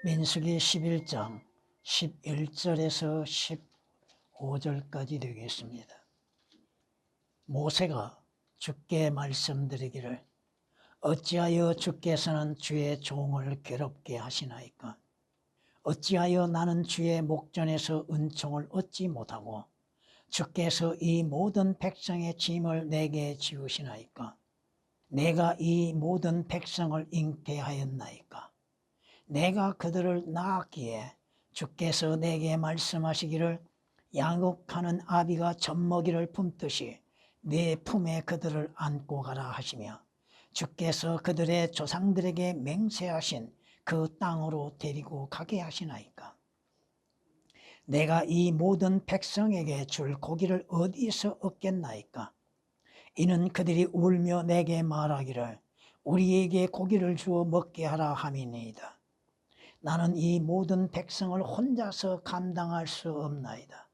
민수기 11장 11절에서 15절까지 되겠습니다. 모세가 주께 말씀드리기를 어찌하여 주께서는 주의 종을 괴롭게 하시나이까? 어찌하여 나는 주의 목전에서 은총을 얻지 못하고 주께서 이 모든 백성의 짐을 내게 지우시나이까? 내가 이 모든 백성을 잉태하였나이까? 내가 그들을 낳았기에 주께서 내게 말씀하시기를 양육하는 아비가 젖먹이를 품듯이 내 품에 그들을 안고 가라 하시며 주께서 그들의 조상들에게 맹세하신 그 땅으로 데리고 가게 하시나이까? 내가 이 모든 백성에게 줄 고기를 어디서 얻겠나이까? 이는 그들이 울며 내게 말하기를 우리에게 고기를 주어 먹게 하라 함이니이다. 나는 이 모든 백성을 혼자서 감당할 수 없나이다.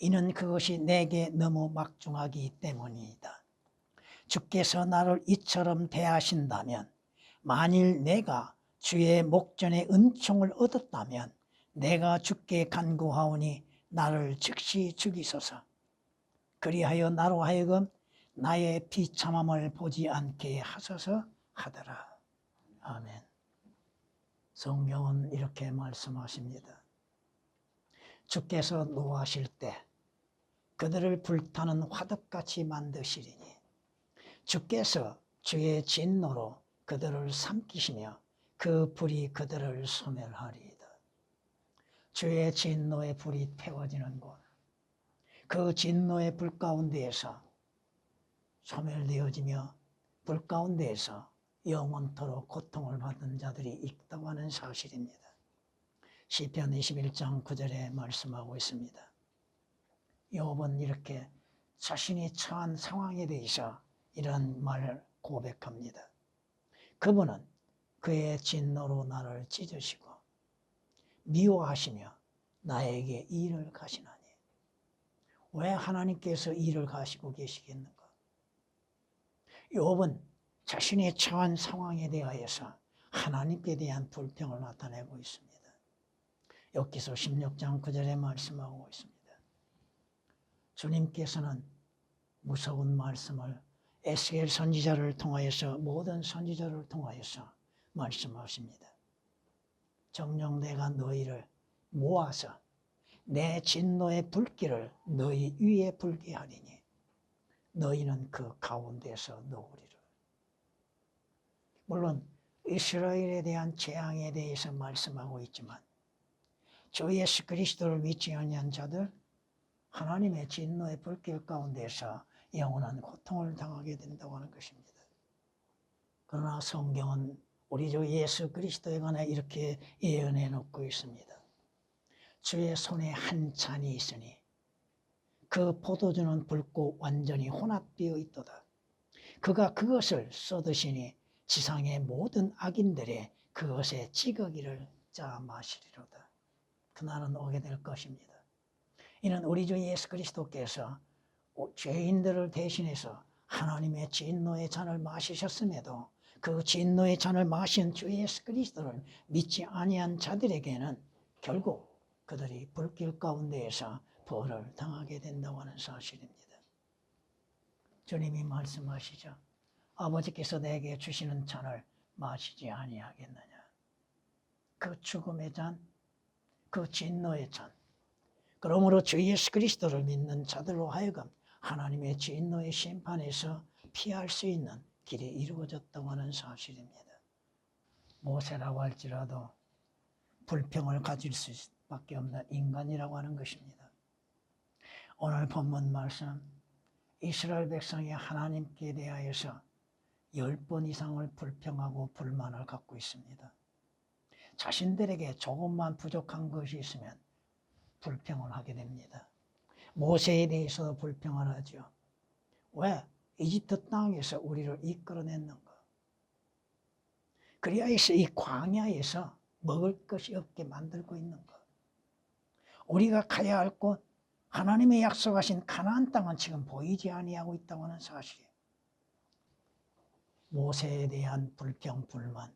이는 그것이 내게 너무 막중하기 때문이다. 주께서 나를 이처럼 대하신다면, 만일 내가 주의 목전에 은총을 얻었다면 내가 주께 간구하오니 나를 즉시 죽이소서. 그리하여 나로 하여금 나의 비참함을 보지 않게 하소서 하더라. 아멘. 성경은 이렇게 말씀하십니다. 주께서 노하실 때 그들을 불타는 화덕같이 만드시리니 주께서 주의 진노로 그들을 삼키시며 그 불이 그들을 소멸하리이다. 주의 진노의 불이 태워지는 곳, 그 진노의 불 가운데에서 소멸되어지며 불 가운데에서 영원토록 고통을 받는 자들이 있다고 하는 사실입니다. 시편 21장 9절에 말씀하고 있습니다. 욥은 이렇게 자신이 처한 상황에 대해서 이런 말을 고백합니다. 그분은 그의 진노로 나를 찢으시고 미워하시며 나에게 일을 가시나니. 왜 하나님께서 일을 가시고 계시겠는가? 욥은 자신의 처한 상황에 대하여서 하나님께 대한 불평을 나타내고 있습니다. 욥기서 16장 9절에 말씀하고 있습니다. 주님께서는 무서운 말씀을 에스겔 선지자를 통하여서 모든 선지자를 통하여서 말씀하십니다. 정녕 내가 너희를 모아서 내 진노의 불길을 너희 위에 불게 하리니 너희는 그 가운데서 놓으리라. 물론 이스라엘에 대한 재앙에 대해서 말씀하고 있지만 주 예수 그리스도를 믿지 아니한 자들 하나님의 진노의 불길 가운데서 영원한 고통을 당하게 된다고 하는 것입니다. 그러나 성경은 우리 주 예수 그리스도에 관해 이렇게 예언해 놓고 있습니다. 주의 손에 한 잔이 있으니 그 포도주는 붉고 완전히 혼합되어 있도다. 그가 그것을 쏟으시니 지상의 모든 악인들의 그것의 찌꺼기를 짜 마시리로다. 그날은 오게 될 것입니다. 이는 우리 주 예수 그리스도께서 죄인들을 대신해서 하나님의 진노의 잔을 마시셨음에도 그 진노의 잔을 마신 주 예수 그리스도를 믿지 아니한 자들에게는 결국 그들이 불길 가운데에서 벌을 당하게 된다고 하는 사실입니다. 주님이 말씀하시죠. 아버지께서 내게 주시는 잔을 마시지 아니하겠느냐. 그 죽음의 잔, 그 진노의 잔. 그러므로 주 예수 그리스도를 믿는 자들로 하여금 하나님의 진노의 심판에서 피할 수 있는 길이 이루어졌다고 하는 사실입니다. 모세라고 할지라도 불평을 가질 수밖에 없는 인간이라고 하는 것입니다. 오늘 본문 말씀 이스라엘 백성이 하나님께 대하여서 10번 이상을 불평하고 불만을 갖고 있습니다. 자신들에게 조금만 부족한 것이 있으면 불평을 하게 됩니다. 모세에 대해서도 불평을 하죠. 왜 이집트 땅에서 우리를 이끌어냈는가? 그리하여서 이 광야에서 먹을 것이 없게 만들고 있는가? 우리가 가야 할 곳, 하나님의 약속하신 가나안 땅은 지금 보이지 아니하고 있다고 하는 사실이에요. 모세에 대한 불평, 불만.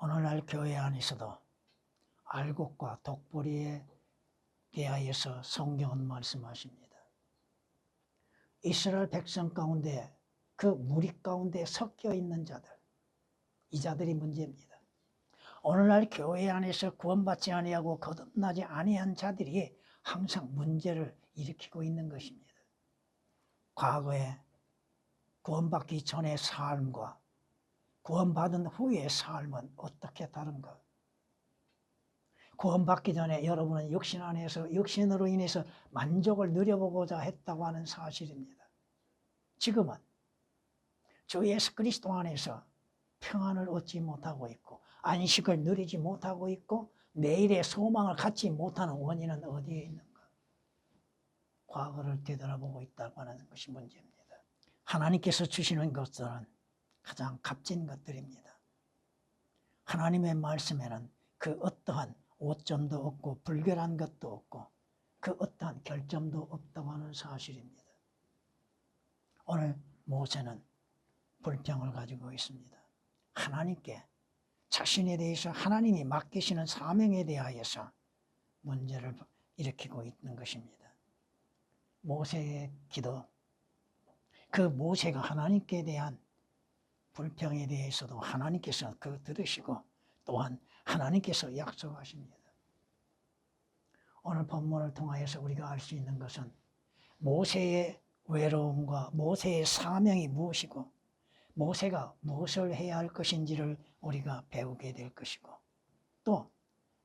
오늘날 교회 안에서도 알곡과 독보리에 대하여서 성경은 말씀하십니다. 이스라엘 백성 가운데 그 무리 가운데 섞여 있는 자들, 이 자들이 문제입니다. 오늘날 교회 안에서 구원받지 아니하고 거듭나지 아니한 자들이 항상 문제를 일으키고 있는 것입니다. 과거에 구원받기 전의 삶과 구원받은 후의 삶은 어떻게 다른가? 구원받기 전에 여러분은 육신 안에서 육신으로 인해서 만족을 누려보고자 했다고 하는 사실입니다. 지금은 주 예수 그리스도 안에서 평안을 얻지 못하고 있고 안식을 누리지 못하고 있고 내일의 소망을 갖지 못하는 원인은 어디에 있는가? 과거를 되돌아보고 있다고 하는 것이 문제입니다. 하나님께서 주시는 것들은 가장 값진 것들입니다. 하나님의 말씀에는 그 어떠한 오점도 없고 불결한 것도 없고 그 어떠한 결점도 없다고 하는 사실입니다. 오늘 모세는 불평을 가지고 있습니다. 하나님께 자신에 대해서 하나님이 맡기시는 사명에 대하여서 문제를 일으키고 있는 것입니다. 모세의 기도, 그 모세가 하나님께 대한 불평에 대해서도 하나님께서 그 들으시고 또한 하나님께서 약속하십니다. 오늘 본문을 통하여서 우리가 알 수 있는 것은 모세의 외로움과 모세의 사명이 무엇이고 모세가 무엇을 해야 할 것인지를 우리가 배우게 될 것이고 또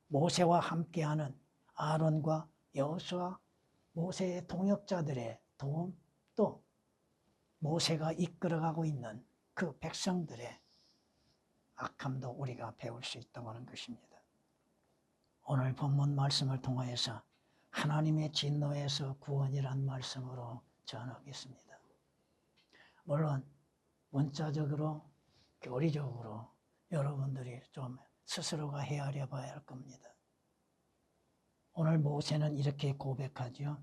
모세와 함께하는 아론과 여호수아 모세의 동역자들의 도움 또 모세가 이끌어가고 있는 그 백성들의 악함도 우리가 배울 수 있다고 하는 것입니다. 오늘 본문 말씀을 통하여서 하나님의 진노에서 구원이란 말씀으로 전하겠습니다. 물론 문자적으로 교리적으로 여러분들이 좀 스스로가 헤아려 봐야 할 겁니다. 오늘 모세는 이렇게 고백하죠.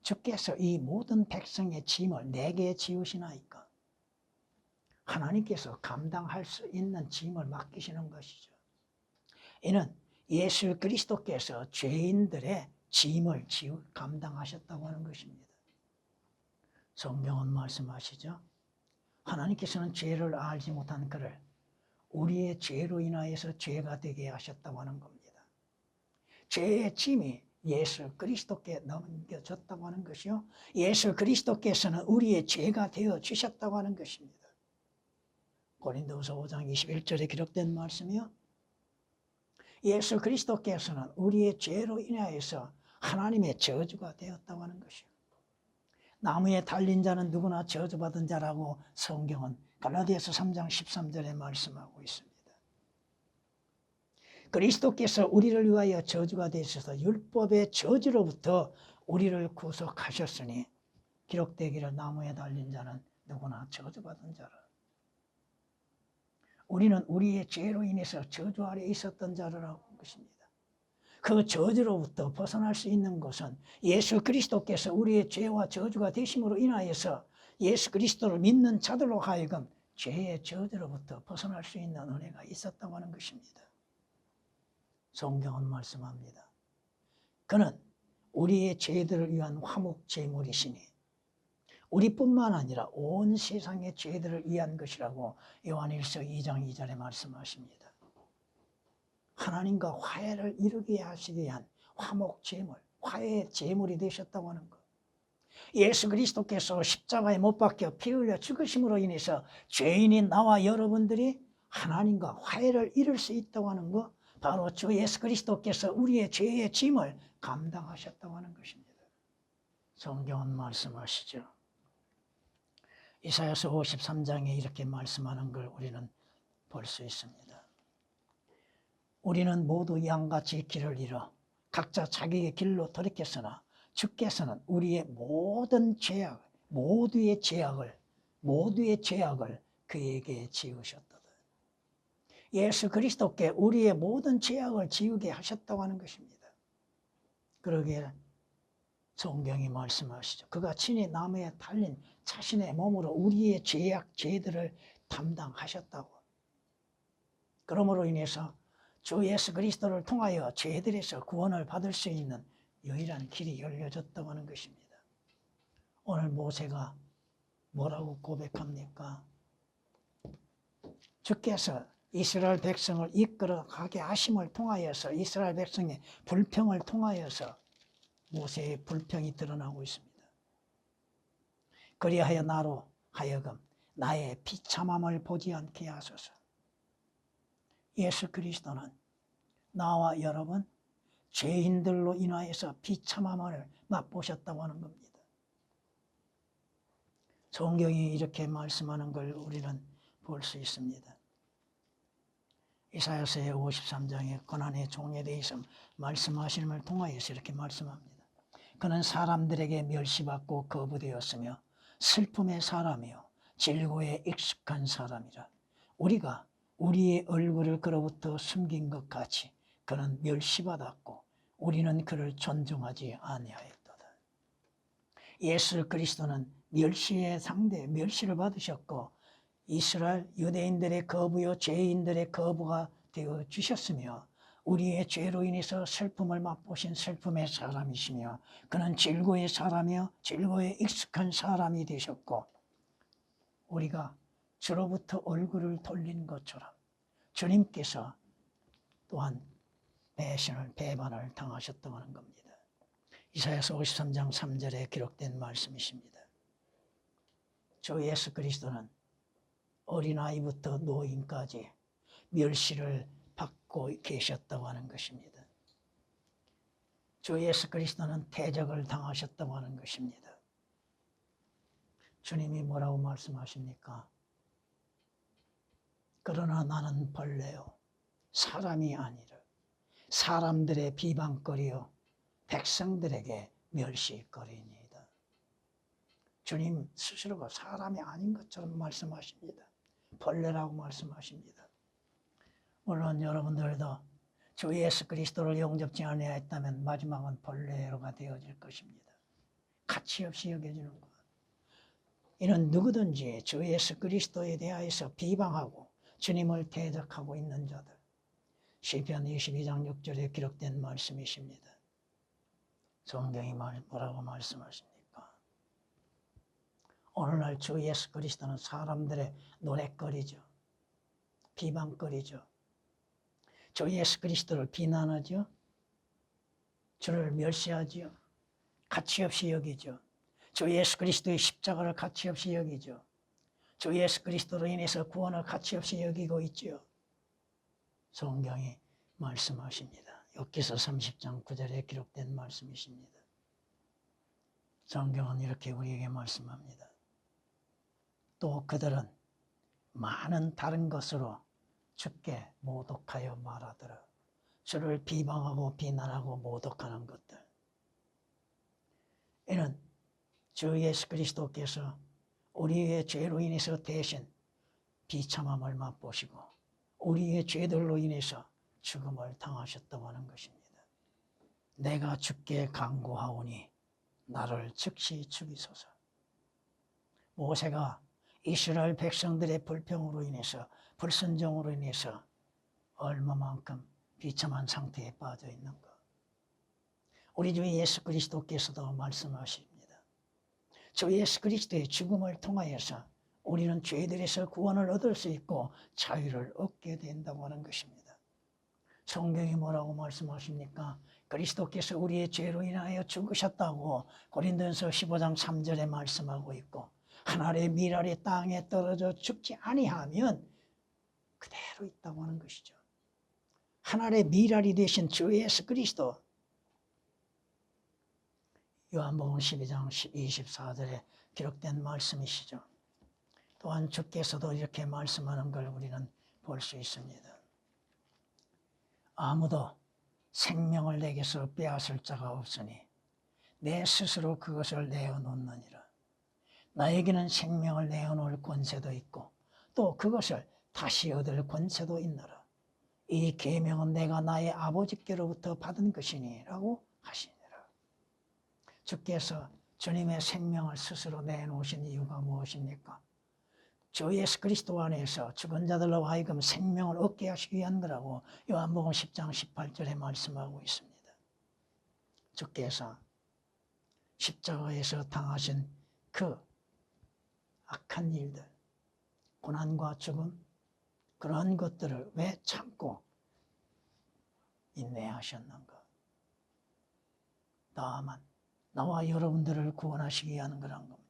주께서 이 모든 백성의 짐을 내게 지우시나이까. 하나님께서 감당할 수 있는 짐을 맡기시는 것이죠. 이는 예수 그리스도께서 죄인들의 짐을 감당하셨다고 하는 것입니다. 성경은 말씀하시죠. 하나님께서는 죄를 알지 못한 그를 우리의 죄로 인하여서 죄가 되게 하셨다고 하는 겁니다. 죄의 짐이 예수 그리스도께 넘겨졌다고 하는 것이요. 예수 그리스도께서는 우리의 죄가 되어 주셨다고 하는 것입니다. 고린도후서 5장 21절에 기록된 말씀이요. 예수 그리스도께서는 우리의 죄로 인하여서 하나님의 저주가 되었다고 하는 것이요. 나무에 달린 자는 누구나 저주받은 자라고 성경은 갈라디아서 3장 13절에 말씀하고 있습니다. 그리스도께서 우리를 위하여 저주가 되셔서 율법의 저주로부터 우리를 구속하셨으니 기록되기를 나무에 달린 자는 누구나 저주받은 자라. 우리는 우리의 죄로 인해서 저주 아래 있었던 자라고 한 것입니다. 그 저주로부터 벗어날 수 있는 것은 예수 그리스도께서 우리의 죄와 저주가 되심으로 인하여서 예수 그리스도를 믿는 자들로 하여금 죄의 저주로부터 벗어날 수 있는 은혜가 있었다고 하는 것입니다. 성경은 말씀합니다. 그는 우리의 죄들을 위한 화목 제물이시니 우리뿐만 아니라 온 세상의 죄들을 위한 것이라고 요한일서 2장 2절에 말씀하십니다. 하나님과 화해를 이루게 하시기 위한 화목 제물, 화해의 제물이 되셨다고 하는 것. 예수 그리스도께서 십자가에 못 박혀 피 흘려 죽으심으로 인해서 죄인인 나와 여러분들이 하나님과 화해를 이룰 수 있다고 하는 것, 바로 주 예수 그리스도께서 우리의 죄의 짐을 감당하셨다고 하는 것입니다. 성경은 말씀하시죠. 이사야서 53장에 이렇게 말씀하는 걸 우리는 볼 수 있습니다. 우리는 모두 양같이 길을 잃어 각자 자기의 길로 돌이켰으나 주께서는 우리의 모든 죄악, 모두의 죄악을 그에게 지우셨도다. 예수 그리스도께 우리의 모든 죄악을 지우게 하셨다고 하는 것입니다. 그러기에 성경이 말씀하시죠. 그가 친히 나무에 달린 자신의 몸으로 우리의 죄들을 담당하셨다고. 그러므로 인해서 주 예수 그리스도를 통하여 죄들에서 구원을 받을 수 있는 유일한 길이 열려졌다고 하는 것입니다. 오늘 모세가 뭐라고 고백합니까? 주께서 이스라엘 백성을 이끌어 가게 하심을 통하여서 이스라엘 백성의 불평을 통하여서 모세의 불평이 드러나고 있습니다. 그리하여 나로 하여금 나의 비참함을 보지 않게 하소서. 예수 그리스도는 나와 여러분 죄인들로 인하여서 비참함을 맛보셨다고 하는 겁니다. 성경이 이렇게 말씀하는 걸 우리는 볼 수 있습니다. 이사야서의 53장에 고난의 종에 대해서 말씀하심을 통하여서 이렇게 말씀합니다. 그는 사람들에게 멸시받고 거부되었으며 슬픔의 사람이요 질고에 익숙한 사람이라. 우리가 우리의 얼굴을 그로부터 숨긴 것 같이 그는 멸시받았고 우리는 그를 존중하지 아니하였도다. 예수 그리스도는 멸시의 상대, 멸시를 받으셨고 이스라엘 유대인들의 거부요 죄인들의 거부가 되어 주셨으며 우리의 죄로 인해서 슬픔을 맛보신 슬픔의 사람이시며 그는 질고의 사람이요 질고에 익숙한 사람이 되셨고 우리가 주로부터 얼굴을 돌린 것처럼 주님께서 또한 배반을 당하셨다고 하는 겁니다. 이사야서 53장 3절에 기록된 말씀이십니다. 주 예수 그리스도는 어린아이부터 노인까지 멸시를 받고 계셨다고 하는 것입니다. 주 예수 그리스도는 대적을 당하셨다고 하는 것입니다. 주님이 뭐라고 말씀하십니까? 그러나 나는 벌레요 사람이 아니라 사람들의 비방거리요 백성들에게 멸시거리니이다. 주님 스스로가 사람이 아닌 것처럼 말씀하십니다. 벌레라고 말씀하십니다. 물론 여러분들도 주 예수 그리스도를 영접지 아니하였다면 마지막은 벌레가 되어질 것입니다. 가치 없이 여겨지는 것. 이는 누구든지 주 예수 그리스도에 대하여서 비방하고 주님을 대적하고 있는 자들. 시편 22장 6절에 기록된 말씀이십니다. 성경이 뭐라고 말씀하십니까? 오늘날 주 예수 그리스도는 사람들의 노랫거리죠. 비방거리죠. 주 예수 그리스도를 비난하죠. 주를 멸시하죠. 가치 없이 여기죠. 주 예수 그리스도의 십자가를 가치 없이 여기죠. 주 예수 그리스도로 인해서 구원을 가치 없이 여기고 있죠. 성경이 말씀하십니다. 욥기서 30장 9절에 기록된 말씀이십니다. 성경은 이렇게 우리에게 말씀합니다. 또 그들은 많은 다른 것으로 주께 모독하여 말하더라. 주를 비방하고 비난하고 모독하는 것들. 이는 주 예수 그리스도께서 우리의 죄로 인해서 대신 비참함을 맛보시고 우리의 죄들로 인해서 죽음을 당하셨다고 하는 것입니다. 내가 주께 간구하오니 나를 즉시 죽이소서. 모세가 이스라엘 백성들의 불평으로 인해서 불순종으로 인해서 얼마만큼 비참한 상태에 빠져 있는가. 우리 주 예수 그리스도께서도 말씀하십니다. 주 예수 그리스도의 죽음을 통하여서 우리는 죄들에서 구원을 얻을 수 있고 자유를 얻게 된다고 하는 것입니다. 성경이 뭐라고 말씀하십니까? 그리스도께서 우리의 죄로 인하여 죽으셨다고 고린도전서 15장 3절에 말씀하고 있고 하늘의 밀알이 땅에 떨어져 죽지 아니하면 그대로 있다고 하는 것이죠. 하늘의 밀알이 되신 주 예수 그리스도 요한복음 12장 24절에 기록된 말씀이시죠. 또한 주께서도 이렇게 말씀하는 걸 우리는 볼 수 있습니다. 아무도 생명을 내게서 빼앗을 자가 없으니 내 스스로 그것을 내어놓느니라. 나에게는 생명을 내어놓을 권세도 있고 또 그것을 다시 얻을 권세도 있노라. 이 계명은 내가 나의 아버지께로부터 받은 것이니 라고 하시니라. 주께서 주님의 생명을 스스로 내놓으신 이유가 무엇입니까? 주 예수 그리스도 안에서 죽은 자들로 하여금 생명을 얻게 하시기 위한 거라고 요한복음 10장 18절에 말씀하고 있습니다. 주께서 십자가에서 당하신 그 악한 일들, 고난과 죽음, 그러한 것들을 왜 참고 인내하셨는가? 다만 나와 여러분들을 구원하시기 위한 거란 겁니다.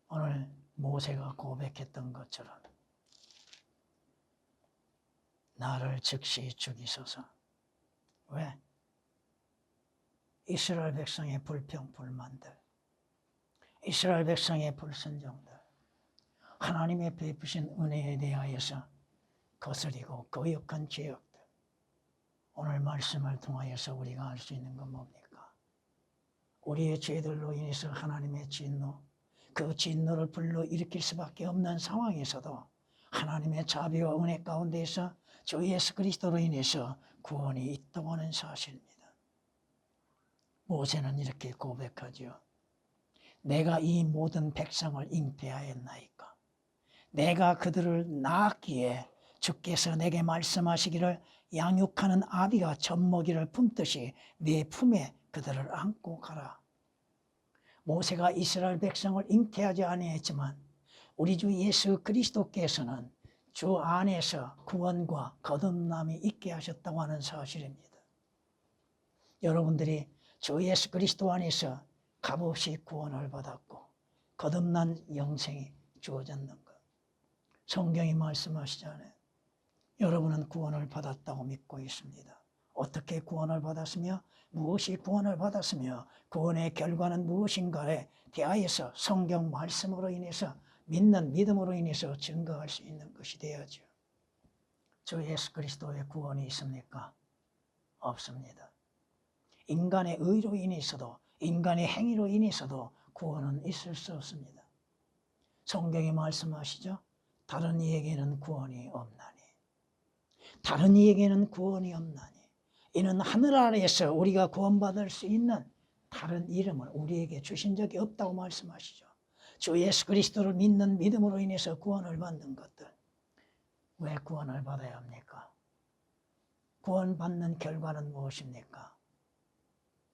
오늘 모세가 고백했던 것처럼 나를 즉시 죽이소서. 왜? 이스라엘 백성의 불평불만들, 이스라엘 백성의 불순종들, 하나님의 베푸신 은혜에 대하여서 거스리고 거역한 죄악들, 오늘 말씀을 통하여서 우리가 알 수 있는 건 뭡니까? 우리의 죄들로 인해서 하나님의 진노, 그 진노를 불러일으킬 수밖에 없는 상황에서도 하나님의 자비와 은혜 가운데서 주 예수 그리스도로 인해서 구원이 있다고 하는 사실입니다. 모세는 이렇게 고백하죠. 내가 이 모든 백성을 잉태하였나이까. 내가 그들을 낳았기에 주께서 내게 말씀하시기를 양육하는 아비가 젖먹이를 품듯이 네 품에 그들을 안고 가라. 모세가 이스라엘 백성을 잉태하지 아니했지만 우리 주 예수 그리스도께서는 주 안에서 구원과 거듭남이 있게 하셨다고 하는 사실입니다. 여러분들이 주 예수 그리스도 안에서 값없이 구원을 받았고 거듭난 영생이 주어졌는 것. 성경이 말씀하시잖아요. 여러분은 구원을 받았다고 믿고 있습니다. 어떻게 구원을 받았으며 무엇이 구원을 받았으며 구원의 결과는 무엇인가에 대하여서 성경 말씀으로 인해서 믿는 믿음으로 인해서 증거할 수 있는 것이 되어야죠. 주 예수 그리스도의 구원이 있습니까? 없습니다. 인간의 의로 인해서도 인간의 행위로 인해서도 구원은 있을 수 없습니다. 성경이 말씀하시죠. 다른 이에게는 구원이 없나니. 다른 이에게는 구원이 없나니. 이는 하늘 아래에서 우리가 구원받을 수 있는 다른 이름을 우리에게 주신 적이 없다고 말씀하시죠. 주 예수 그리스도를 믿는 믿음으로 인해서 구원을 받는 것들. 왜 구원을 받아야 합니까? 구원받는 결과는 무엇입니까?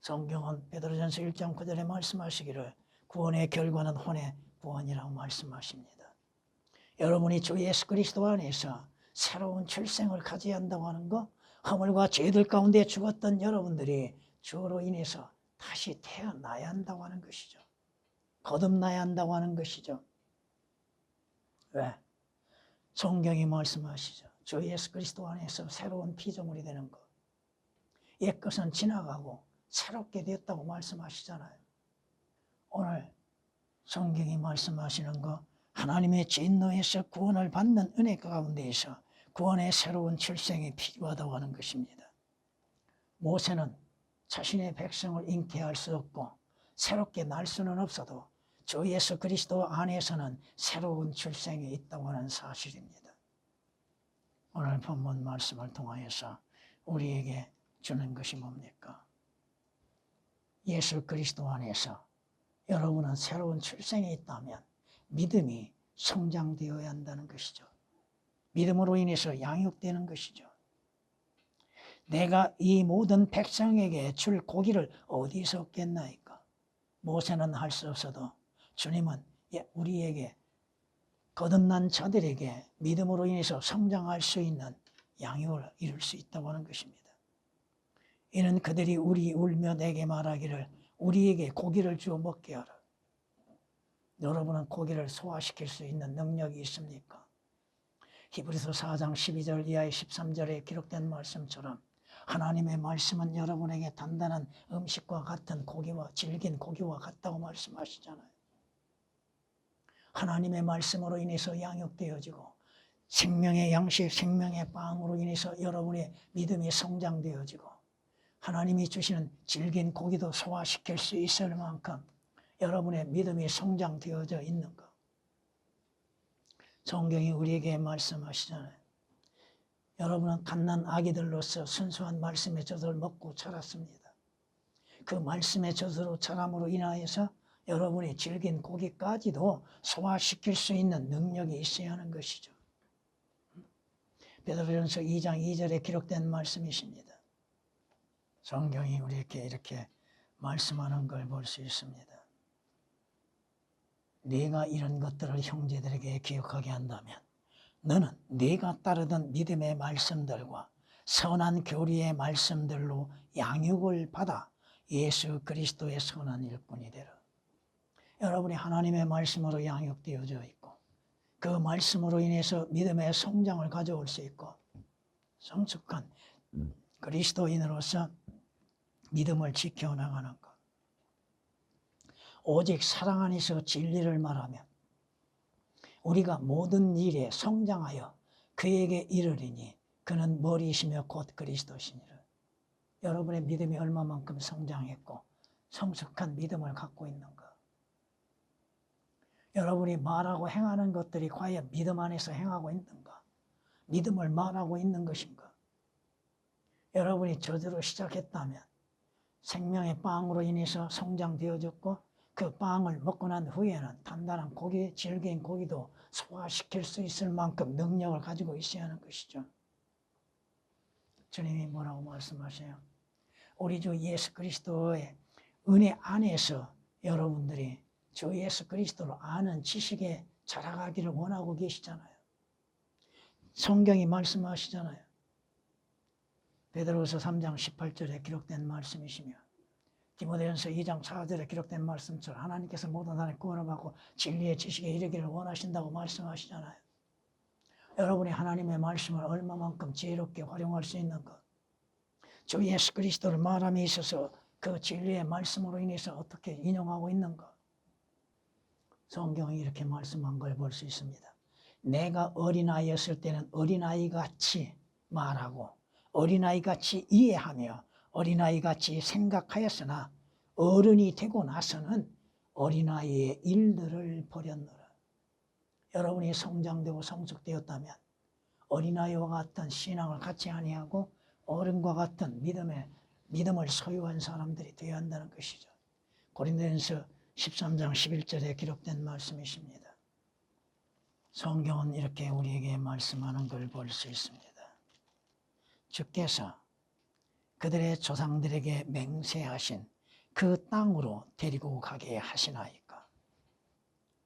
성경은 베드로전서 1장 9절에 말씀하시기를 구원의 결과는 혼의 구원이라고 말씀하십니다. 여러분이 주 예수 그리스도 안에서 새로운 출생을 가져야 한다고 하는 것, 허물과 죄들 가운데 죽었던 여러분들이 주로 인해서 다시 태어나야 한다고 하는 것이죠. 거듭나야 한다고 하는 것이죠. 왜? 성경이 말씀하시죠. 주 예수 그리스도 안에서 새로운 피조물이 되는 것. 옛것은 지나가고 새롭게 되었다고 말씀하시잖아요. 오늘 성경이 말씀하시는 것, 하나님의 진노에서 구원을 받는 은혜 가운데에서 구원의 새로운 출생이 필요하다고 하는 것입니다. 모세는 자신의 백성을 잉태할 수 없고 새롭게 날 수는 없어도 주 예수 그리스도 안에서는 새로운 출생이 있다고 하는 사실입니다. 오늘 본문 말씀을 통하여서 우리에게 주는 것이 뭡니까? 예수 그리스도 안에서 여러분은 새로운 출생이 있다면 믿음이 성장되어야 한다는 것이죠. 믿음으로 인해서 양육되는 것이죠. 내가 이 모든 백성에게 줄 고기를 어디서 얻겠나이까? 모세는 할 수 없어도 주님은 우리에게 거듭난 자들에게 믿음으로 인해서 성장할 수 있는 양육을 이룰 수 있다고 하는 것입니다. 이는 그들이 우리 울며 내게 말하기를 우리에게 고기를 주어 먹게 하라. 여러분은 고기를 소화시킬 수 있는 능력이 있습니까? 히브리서 4장 12절 이하의 13절에 기록된 말씀처럼 하나님의 말씀은 여러분에게 단단한 음식과 같은 고기와 질긴 고기와 같다고 말씀하시잖아요. 하나님의 말씀으로 인해서 양육되어지고 생명의 양식, 생명의 빵으로 인해서 여러분의 믿음이 성장되어지고 하나님이 주시는 질긴 고기도 소화시킬 수 있을 만큼 여러분의 믿음이 성장되어져 있는 것. 성경이 우리에게 말씀하시잖아요. 여러분은 갓난 아기들로서 순수한 말씀의 젖을 먹고 자랐습니다. 그 말씀의 젖으로 자람으로 인하여서 여러분이 즐긴 고기까지도 소화시킬 수 있는 능력이 있어야 하는 것이죠. 베드로전서 2장 2절에 기록된 말씀이십니다. 성경이 우리에게 이렇게 말씀하는 걸 볼 수 있습니다. 네가 이런 것들을 형제들에게 기억하게 한다면 너는 네가 따르던 믿음의 말씀들과 선한 교리의 말씀들로 양육을 받아 예수 그리스도의 선한 일꾼이 되라. 여러분이 하나님의 말씀으로 양육되어져 있고 그 말씀으로 인해서 믿음의 성장을 가져올 수 있고 성숙한 그리스도인으로서 믿음을 지켜나가는 것. 오직 사랑 안에서 진리를 말하면 우리가 모든 일에 성장하여 그에게 이르리니 그는 머리이시며 곧 그리스도시니라. 여러분의 믿음이 얼마만큼 성장했고 성숙한 믿음을 갖고 있는가. 여러분이 말하고 행하는 것들이 과연 믿음 안에서 행하고 있는가. 믿음을 말하고 있는 것인가. 여러분이 저주로 시작했다면 생명의 빵으로 인해서 성장되어졌고 그 빵을 먹고 난 후에는 단단한 고기, 질긴 고기도 소화시킬 수 있을 만큼 능력을 가지고 있어야 하는 것이죠. 주님이 뭐라고 말씀하세요? 우리 주 예수 그리스도의 은혜 안에서 여러분들이 주 예수 그리스도를 아는 지식에 자라가기를 원하고 계시잖아요. 성경이 말씀하시잖아요. 베드로서 3장 18절에 기록된 말씀이시며 디모데전서 2장 4절에 기록된 말씀처럼 하나님께서 모든 사람의 구원을 받고 진리의 지식에 이르기를 원하신다고 말씀하시잖아요. 여러분이 하나님의 말씀을 얼마만큼 지혜롭게 활용할 수 있는가. 주 예수 그리스도를 말함에 있어서 그 진리의 말씀으로 인해서 어떻게 인용하고 있는가. 성경이 이렇게 말씀한 걸 볼 수 있습니다. 내가 어린아이였을 때는 어린아이같이 말하고 어린아이같이 이해하며 어린아이같이 생각하였으나 어른이 되고 나서는 어린아이의 일들을 버렸노라. 여러분이 성장되고 성숙되었다면 어린아이와 같은 신앙을 갖지 아니하고 어른과 같은 믿음을 소유한 사람들이 되어야 한다는 것이죠. 고린도전서 13장 11절에 기록된 말씀이십니다. 성경은 이렇게 우리에게 말씀하는 걸 볼 수 있습니다. 주께서 그들의 조상들에게 맹세하신 그 땅으로 데리고 가게 하시나이까.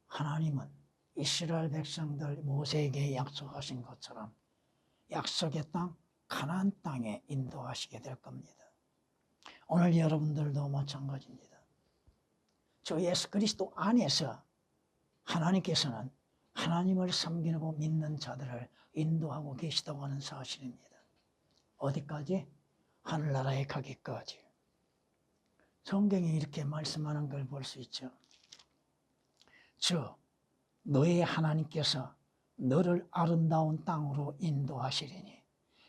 하나님은 이스라엘 백성들 모세에게 약속하신 것처럼 약속의 땅 가나안 땅에 인도하시게 될 겁니다. 오늘 여러분들도 마찬가지입니다. 주 예수 그리스도 안에서 하나님께서는 하나님을 섬기고 믿는 자들을 인도하고 계시다고 하는 사실입니다. 어디까지? 하늘나라에 가기까지. 성경이 이렇게 말씀하는 걸 볼 수 있죠. 주 너의 하나님께서 너를 아름다운 땅으로 인도하시리니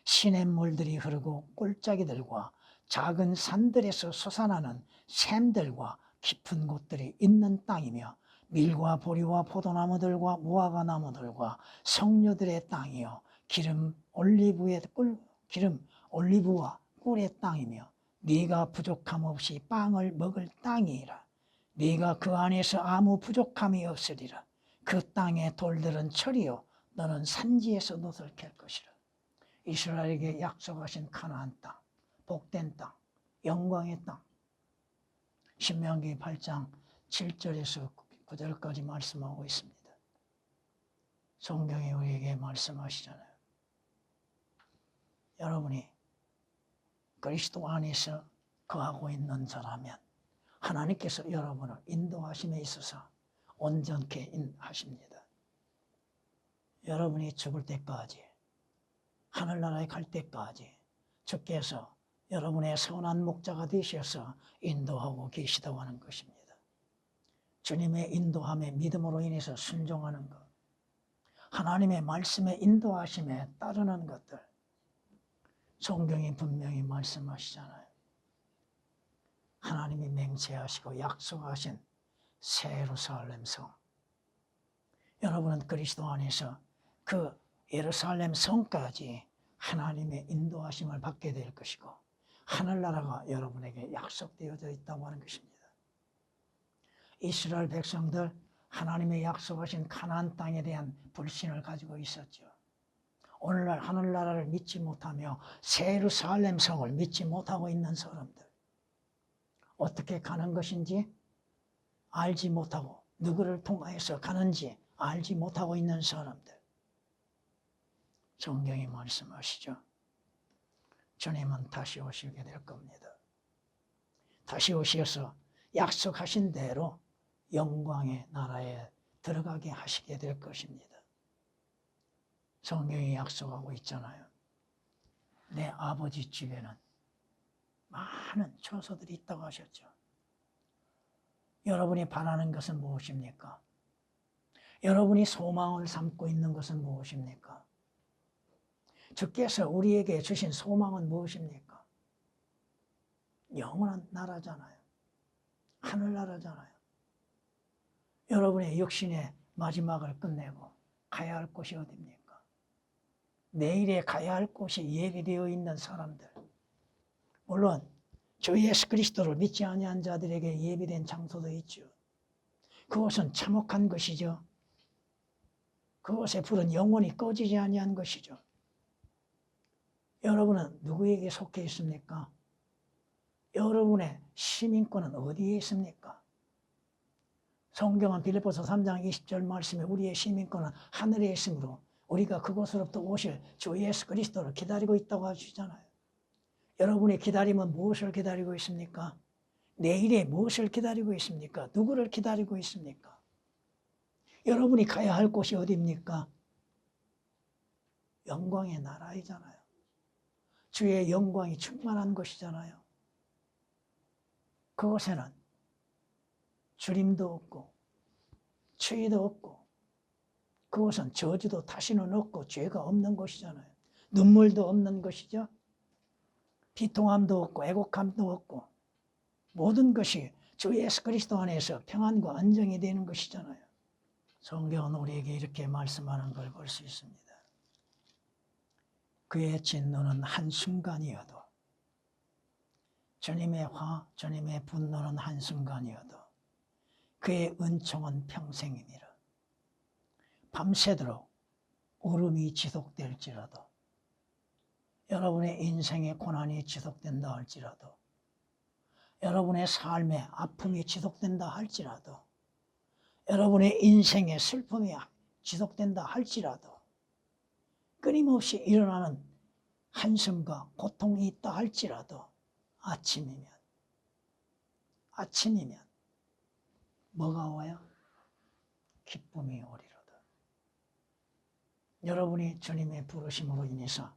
시냇물들이 흐르고 꼴짝이들과 작은 산들에서 솟아나는 샘들과 깊은 곳들이 있는 땅이며 밀과 보리와 포도나무들과 무화과 나무들과 성류들의 땅이요 기름 올리브와 꿀의 땅이며 네가 부족함 없이 빵을 먹을 땅이라. 네가 그 안에서 아무 부족함이 없으리라. 그 땅의 돌들은 철이요 너는 산지에서 놋을 캘 것이라. 이스라엘에게 약속하신 가나안 땅, 복된 땅, 영광의 땅. 신명기 8장 7절에서 9절까지 말씀하고 있습니다. 성경이 우리에게 말씀하시잖아요. 여러분이 그리스도 안에서 거하고 있는 자라면 하나님께서 여러분을 인도하심에 있어서 온전케 하십니다. 여러분이 죽을 때까지 하늘나라에 갈 때까지 주께서 여러분의 선한 목자가 되셔서 인도하고 계시다고 하는 것입니다. 주님의 인도함에 믿음으로 인해서 순종하는 것, 하나님의 말씀에 인도하심에 따르는 것들, 성경이 분명히 말씀하시잖아요. 하나님이 맹세하시고 약속하신 새 예루살렘 성. 여러분은 그리스도 안에서 그 예루살렘 성까지 하나님의 인도하심을 받게 될 것이고 하늘나라가 여러분에게 약속되어져 있다고 하는 것입니다. 이스라엘 백성들 하나님의 약속하신 가나안 땅에 대한 불신을 가지고 있었죠. 오늘날 하늘나라를 믿지 못하며 새 예루살렘 성을 믿지 못하고 있는 사람들, 어떻게 가는 것인지 알지 못하고 누구를 통하여서 가는지 알지 못하고 있는 사람들, 성경이 말씀하시죠. 주님은 다시 오시게 될 겁니다. 다시 오셔서 약속하신 대로 영광의 나라에 들어가게 하시게 될 것입니다. 성경이 약속하고 있잖아요. 내 아버지 집에는 많은 처소들이 있다고 하셨죠. 여러분이 바라는 것은 무엇입니까? 여러분이 소망을 삼고 있는 것은 무엇입니까? 주께서 우리에게 주신 소망은 무엇입니까? 영원한 나라잖아요. 하늘나라잖아요. 여러분의 육신의 마지막을 끝내고 가야 할 곳이 어디입니까? 내일에 가야 할 곳이 예비되어 있는 사람들, 물론 주 예수 그리스도를 믿지 아니한 자들에게 예비된 장소도 있죠. 그것은 참혹한 것이죠. 그것의 불은 영원히 꺼지지 아니한 것이죠. 여러분은 누구에게 속해 있습니까? 여러분의 시민권은 어디에 있습니까? 성경은 빌립보서 3장 20절 말씀에 우리의 시민권은 하늘에 있으므로 우리가 그곳으로부터 오실 주 예수 그리스도를 기다리고 있다고 하시잖아요. 여러분의 기다림은 무엇을 기다리고 있습니까? 내일에 무엇을 기다리고 있습니까? 누구를 기다리고 있습니까? 여러분이 가야 할 곳이 어디입니까? 영광의 나라이잖아요. 주의 영광이 충만한 곳이잖아요. 그곳에는 주림도 없고 추위도 없고 그곳은 저주도 다시는 없고 죄가 없는 곳이잖아요. 눈물도 없는 것이죠. 비통함도 없고 애곡함도 없고 모든 것이 주 예수 그리스도 안에서 평안과 안정이 되는 것이잖아요. 성경은 우리에게 이렇게 말씀하는 걸 볼 수 있습니다. 그의 진노는 한순간이어도, 주님의 주님의 분노는 한순간이어도 그의 은총은 평생이니라. 밤새도록 울음이 지속될지라도, 여러분의 인생의 고난이 지속된다 할지라도, 여러분의 삶의 아픔이 지속된다 할지라도, 여러분의 인생의 슬픔이 지속된다 할지라도, 끊임없이 일어나는 한숨과 고통이 있다 할지라도 아침이면 뭐가 와요? 기쁨이 오리로다. 여러분이 주님의 부르심으로 인해서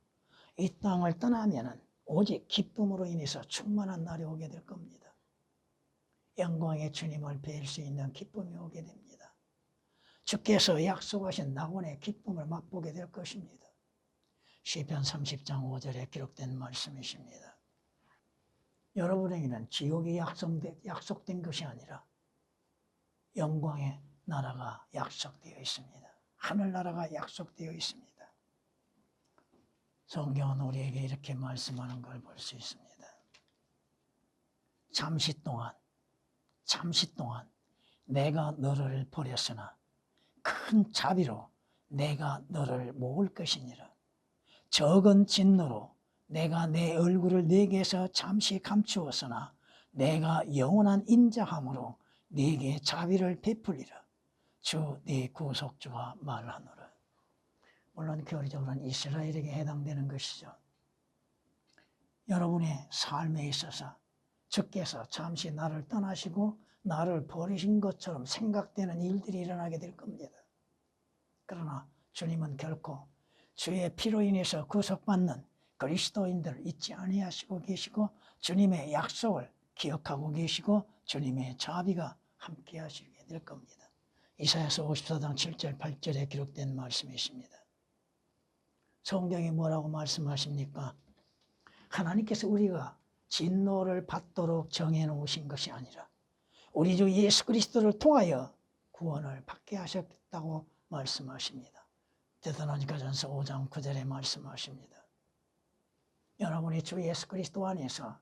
이 땅을 떠나면은 오직 기쁨으로 인해서 충만한 날이 오게 될 겁니다. 영광의 주님을 뵐 수 있는 기쁨이 오게 됩니다. 주께서 약속하신 낙원의 기쁨을 맛보게 될 것입니다. 시편 30장 5절에 기록된 말씀이십니다. 여러분에게는 지옥이 약속된 것이 아니라 영광의 나라가 약속되어 있습니다. 하늘나라가 약속되어 있습니다. 성경은 우리에게 이렇게 말씀하는 걸 볼 수 있습니다. 잠시 동안 내가 너를 버렸으나 큰 자비로 내가 너를 모을 것이니라. 적은 진노로 내가 내 얼굴을 네게서 잠시 감추었으나 내가 영원한 인자함으로 네게 자비를 베풀리라. 주 네 구속주가 말하노라. 물론 교리적으로는 이스라엘에게 해당되는 것이죠. 여러분의 삶에 있어서 주께서 잠시 나를 떠나시고 나를 버리신 것처럼 생각되는 일들이 일어나게 될 겁니다. 그러나 주님은 결코 주의 피로 인해서 구속받는 그리스도인들을 잊지 아니하시고 계시고 주님의 약속을 기억하고 계시고 주님의 자비가 함께 하시게 될 겁니다. 이사야서 54장 7절 8절에 기록된 말씀이십니다. 성경이 뭐라고 말씀하십니까? 하나님께서 우리가 진노를 받도록 정해놓으신 것이 아니라 우리 주 예수 그리스도를 통하여 구원을 받게 하셨다고 말씀하십니다. 데살로니가전서 5장 9절에 말씀하십니다. 여러분이 주 예수 그리스도 안에서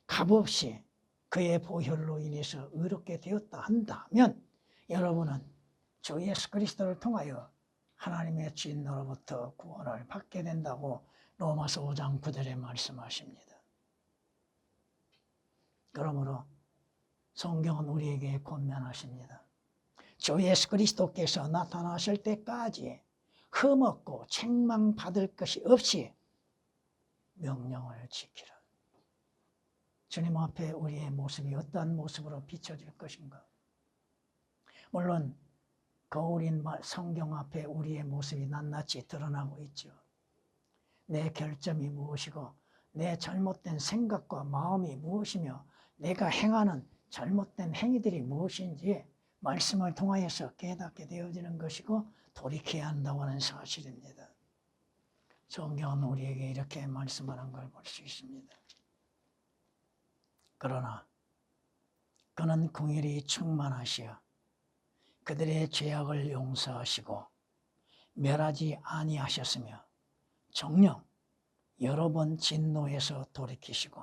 값없이 그의 보혈로 인해서 의롭게 되었다 한다면 여러분은 주 예수 그리스도를 통하여 하나님의 진노로부터 구원을 받게 된다고 로마서 5장 9절에 말씀하십니다. 그러므로 성경은 우리에게 권면하십니다. 주 예수 그리스도께서 나타나실 때까지 흠없고 책망받을 것이 없이 명령을 지키라. 주님 앞에 우리의 모습이 어떠한 모습으로 비춰질 것인가? 물론 거울인 성경 앞에 우리의 모습이 낱낱이 드러나고 있죠. 내 결점이 무엇이고 내 잘못된 생각과 마음이 무엇이며 내가 행하는 잘못된 행위들이 무엇인지 말씀을 통하여서 깨닫게 되어지는 것이고 돌이켜야 한다고 하는 사실입니다. 성경은 우리에게 이렇게 말씀하는 걸 볼 수 있습니다. 그러나 그는 긍휼이 충만하시어 그들의 죄악을 용서하시고 멸하지 아니하셨으며 정녕 여러 번 진노해서 돌이키시고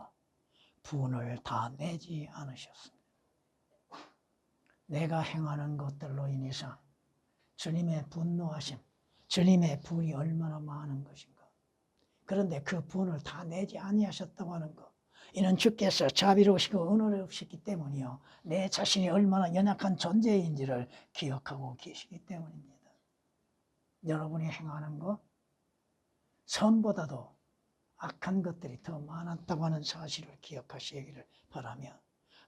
분을 다 내지 않으셨습니다. 내가 행하는 것들로 인해서 주님의 분노하심, 주님의 분이 얼마나 많은 것인가. 그런데 그 분을 다 내지 아니하셨다고 하는 것, 이는 주께서 자비로우시고 은혜로우시기 때문이요 내 자신이 얼마나 연약한 존재인지를 기억하고 계시기 때문입니다. 여러분이 행하는 것, 선보다도 악한 것들이 더 많았다고 하는 사실을 기억하시기를 바라며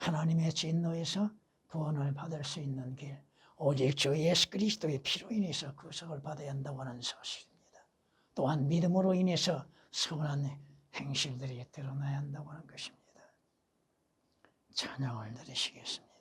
하나님의 진노에서 구원을 받을 수 있는 길, 오직 주 예수 그리스도의 피로 인해서 구속을 받아야 한다고 하는 사실입니다. 또한 믿음으로 인해서 선한 행실들이 드러나야 한다고 하는 것입니다. 찬양을 드리시겠습니다.